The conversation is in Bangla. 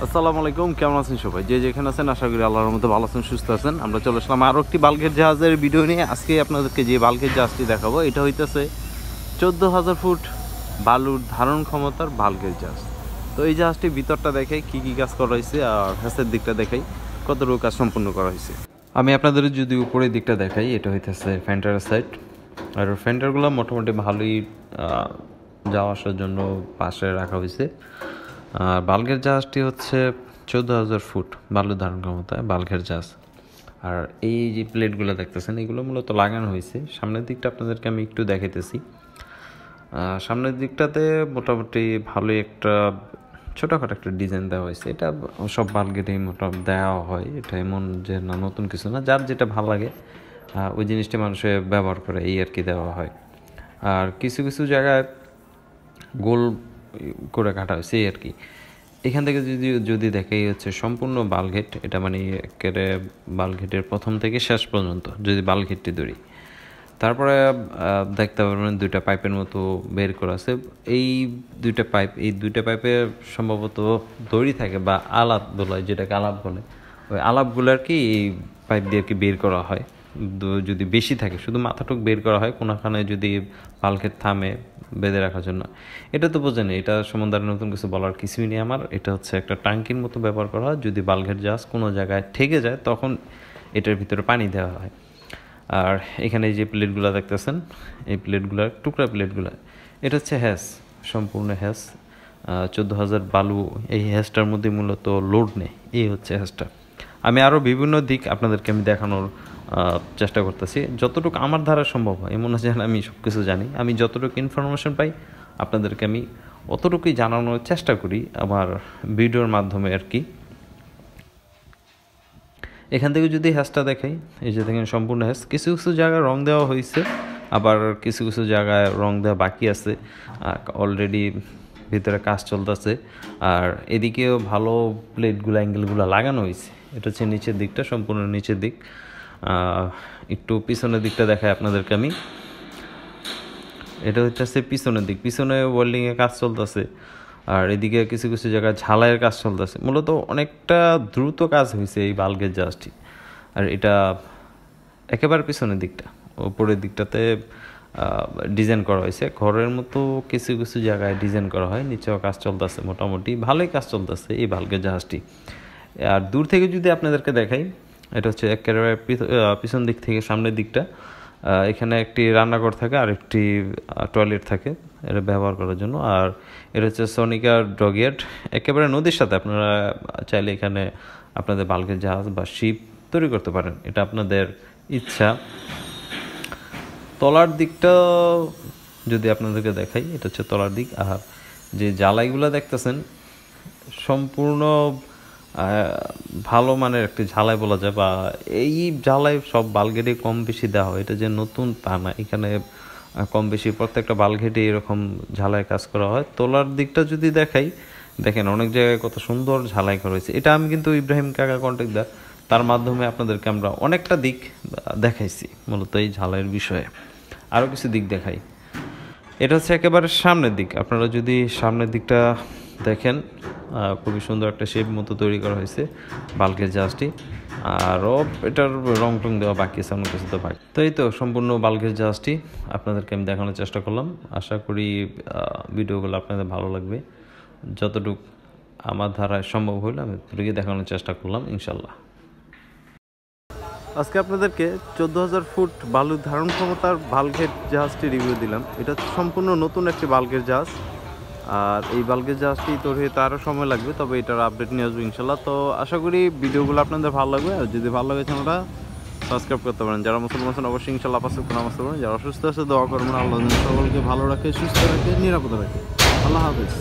আসসালামু আলাইকুম, কেমন আছেন সবাই? যে যেখানে আছেন আশা করি আল্লাহর রহমতে ভালো আছেন, সুস্থ আছেন। আমরা চলে আসলাম আরও একটি বাল্কের জাহাজের ভিডিও নিয়ে। আজকে আপনাদেরকে যে বাল্কের জাহাজটি দেখাবো এটা হইতেছে 14,000 ফুট বালুর ধারণ ক্ষমতার বাল্কের জাহাজ। তো এই জাহাজটির ভিতরটা দেখাই কী কী কাজ করা হয়েছে, আর হ্যাসের দিকটা দেখাই কতটুকু কাজ সম্পূর্ণ করা হয়েছে। আমি আপনাদের যদি উপরের দিকটা দেখাই, এটা হইতেছে ফেন্টারের সাইড। আর ফেন্টারগুলো মোটামুটি ভালোই যাওয়া আসার জন্য পাশে রাখা হয়েছে। আর বাল্কের জাহাজটি হচ্ছে 14,000 ফুট বালু ধারণ ক্ষমতায় বাল্কের জাহাজ। আর এই যে প্লেটগুলো দেখতেছেন এগুলো মূলত লাগানো হয়েছে। সামনের দিকটা আপনাদেরকে আমি একটু দেখাইতেছি। সামনের দিকটাতে মোটামুটি ভালোই একটা ছোটোখাটো একটা ডিজাইন দেওয়া হয়েছে। এটা সব বাল্কেটেই মোটামুটি দেওয়া হয়, এটা এমন যে না নতুন কিছু না, যার যেটা ভালো লাগে ওই জিনিসটি মানুষে ব্যবহার করে, এই আর কি দেওয়া হয়। আর কিছু কিছু জায়গায় গোল করে কাটা হয়েছে এই আর কি। এখান থেকে যদি দেখে হচ্ছে সম্পূর্ণ বাল্কহেড, এটা মানে একেবারে বাল্কহেডের প্রথম থেকে শেষ পর্যন্ত যদি বাল্কহেডটি ধরি, তারপরে দেখতে পারবেন দুইটা পাইপের মতো বের করা আছে। এই দুইটা পাইপে সম্ভবত দড়ি থাকে বা আলাপ বলে, যেটাকে আলাপ বলে, ওই আলাপগুলো আর কি এই পাইপ দিয়ে আর কি বের করা হয়। যদি বেশি থাকে শুধু মাথাটুক বের করা হয়, কোনোখানে যদি বাল্কহেড থামে বেঁধে রাখার জন্য। এটা তো বোঝেন, এটা সম্বন্ধে নতুন কিছু বলার কিছুই নেই আমার। এটা হচ্ছে একটা ট্যাঙ্কির মতো ব্যবহার করা হয়, যদি বাল্কহেড জাহাজ কোনো জায়গায় ঠেকে যায় তখন এটার ভিতরে পানি দেওয়া হয়। আর এখানে যে প্লেটগুলো দেখতেছেন, এই প্লেটগুলো টুকরা প্লেটগুলো, এটা হচ্ছে হ্যাস, সম্পূর্ণ হ্যাস। 14,000 বালু এই হ্যাসটার মধ্যে মূলত লোড নেই, এই হচ্ছে হ্যাসটা। আমি আরও বিভিন্ন দিক আপনাদেরকে আমি দেখানোর চেষ্টা করতেছি, যতটুকু আমার দ্বারা সম্ভব হয়। এমন আছে আমি সব কিছু জানি, আমি যতটুকু ইনফরমেশন পাই আপনাদেরকে আমি অতটুকুই জানানোর চেষ্টা করি আমার ভিডিওর মাধ্যমে আর কি। এখান থেকে যদি হ্যাসটা দেখাই, এই যে দেখেন সম্পূর্ণ হ্যাস। কিছু কিছু জায়গায় রং দেওয়া হয়েছে, আবার কিছু কিছু জায়গায় রং দেওয়া বাকি আছে, অলরেডি ভিতরে কাজ চলতেছে। আর এদিকেও ভালো প্লেটগুলো অ্যাঙ্গেলগুলো লাগানো হয়েছে। এটা হচ্ছে নিচের দিকটা, সম্পূর্ণ নিচের দিক। একটু পিছনের দিকটা দেখাই আপনাদেরকে আমি। এটা হচ্ছে পিছনের দিক, পিছনে ওয়েল্ডিংয়ের কাজ চলতেছে। আর এদিকে কিছু কিছু জায়গায় ঝালাইয়ের কাজ চলতেছে। মূলত অনেকটা দ্রুত কাজ হয়েছে এই বাল্কের জাহাজটি। আর এটা একেবারে পিছনের দিকটা, ওপরের দিকটাতে ডিজাইন করা হয়েছে ঘরের মতো। কিছু কিছু জায়গায় ডিজাইন করা হয়, নিচেও কাজ চলতেছে, মোটামুটি ভালোই কাজ চলতেছে এই বাল্কের জাহাজটি। আর দূর থেকে যদি আপনাদেরকে দেখাই, এটা হচ্ছে একেবারে পিছন দিক থেকে সামনের দিকটা। এখানে একটি রান্নাঘর থাকে আর একটি টয়লেট থাকে এটা ব্যবহার করার জন্য। আর এটা হচ্ছে সোনিকা ডকইয়ার্ড, একেবারে নদীর সাথে। আপনারা চাইলে এখানে আপনাদের বাল্কের জাহাজ বা শিপ তৈরি করতে পারেন, এটা আপনাদের ইচ্ছা। তলার দিকটা যদি আপনাদেরকে দেখাই, এটা হচ্ছে তলার দিক। আর যে জ্বালাইগুলো দেখতেছেন সম্পূর্ণ ভালো মানের একটি ঝালাই বলা যায়, বা এই ঝালাই সব বাল্কহেডে কম বেশি দেওয়া হয়। এটা যে নতুন তা না, এখানে কম বেশি প্রত্যেকটা বাল্কহেডে এরকম ঝালাই কাজ করা হয়। তোলার দিকটা যদি দেখাই, দেখেন অনেক জায়গায় কত সুন্দর ঝালাই করা হয়েছে। এটা আমি কিন্তু ইব্রাহিম কাকা কন্ট্রাক্টর, তার মাধ্যমে আপনাদেরকে আমরা অনেকটা দিক দেখাইছি মূলত এই ঝালাইয়ের বিষয়ে। আরও কিছু দিক দেখাই। এটা হচ্ছে একেবারে সামনের দিক। আপনারা যদি সামনের দিকটা দেখেন, খুবই সুন্দর একটা শেপ মতো তৈরি করা হয়েছে বাল্কের জাহাজটি। আরও এটার রং টং দেওয়া বাকি আছে, অন্য কিছু তো বাকি। তো এই তো সম্পূর্ণ বাল্কের জাহাজটি আপনাদেরকে আমি দেখানোর চেষ্টা করলাম। আশা করি ভিডিওগুলো আপনাদের ভালো লাগবে। যতটুকু আমার ধারায় সম্ভব হইলে আমি ততটুকু দেখানোর চেষ্টা করলাম, ইনশাল্লাহ। আজকে আপনাদেরকে 14,000 ফুট বালু ধারণ ক্ষমতার বাল্কহেড জাহাজটি রিভিউ দিলাম। এটা সম্পূর্ণ নতুন একটি বাল্কের জাহাজ। আর এই বাল্কের জাহাজটি তৈরি হতে আরও সময় লাগবে, তবে এটার আপডেট নিয়ে আসবো ইনশাল্লাহ। তো আশা করি ভিডিওগুলো আপনাদের ভালো লাগবে। আর যদি ভালো লাগে চ্যানেলটা সাবস্ক্রাইব করতে পারেন। যারা মুসলমান আছেন অবশ্যই ইনশাল্লাহ পাঁচ ওয়াক্ত নামাজ পড়বেন। যারা অসুস্থ আছে দোয়া করবেন, আল্লাহ সকলকে ভালো রাখে, সুস্থ রাখে, নিরাপদে রাখে। আল্লাহ হাফেজ।